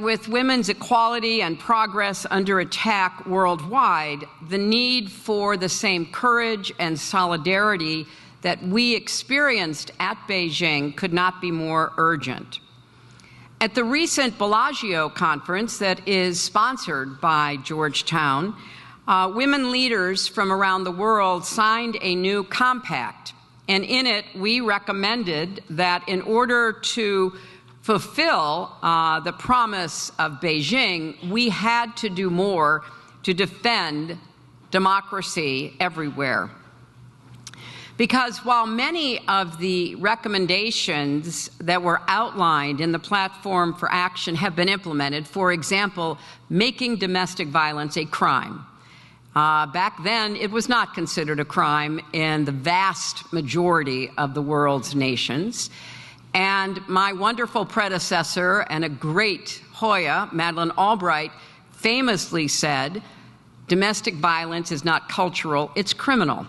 With women's equality and progress under attack worldwide, the need for the same courage and solidarity that we experienced at Beijing could not be more urgent. At the recent Bellagio conference that is sponsored by Georgetown, women leaders from around the world signed a new compact, and in it we recommended that in order to fulfill the promise of Beijing, we had to do more to defend democracy everywhere. Because while many of the recommendations that were outlined in the Platform for Action have been implemented, for example, making domestic violence a crime. Back then, it was not considered a crime in the vast majority of the world's nations. And my wonderful predecessor and a great Hoya, Madeleine Albright, famously said, domestic violence is not cultural, it's criminal.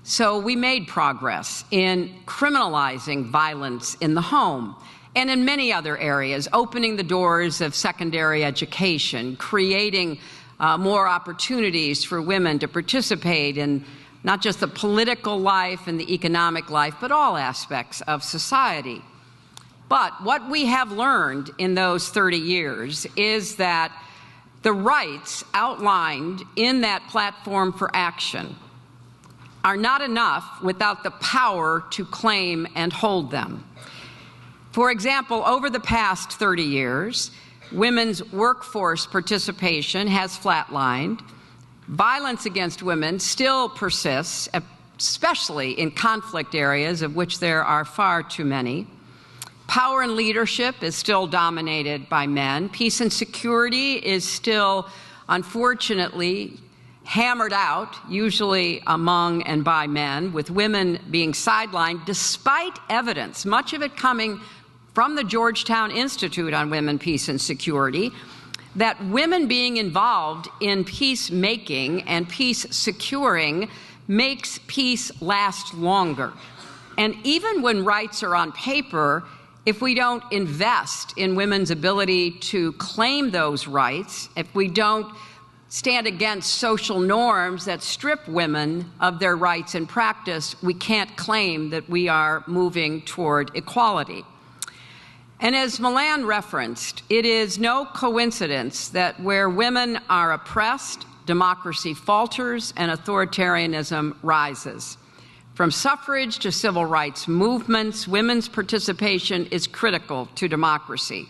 So we made progress in criminalizing violence in the home and in many other areas, opening the doors of secondary education, creating more opportunities for women to participate in not just the political life and the economic life, but all aspects of society. But what we have learned in those 30 years is that the rights outlined in that Platform for Action are not enough without the power to claim and hold them. For example, over the past 30 years, women's workforce participation has flatlined. Violence against women still persists, especially in conflict areas, of which there are far too many. Power and leadership is still dominated by men. Peace and security is still, unfortunately, hammered out, usually among and by men, with women being sidelined, despite evidence, much of it coming from the Georgetown Institute on Women, Peace and Security, that women being involved in peacemaking and peace securing makes peace last longer. And even when rights are on paper, if we don't invest in women's ability to claim those rights, if we don't stand against social norms that strip women of their rights in practice, we can't claim that we are moving toward equality. And as Milan referenced, it is no coincidence that where women are oppressed, democracy falters and authoritarianism rises. From suffrage to civil rights movements, women's participation is critical to democracy.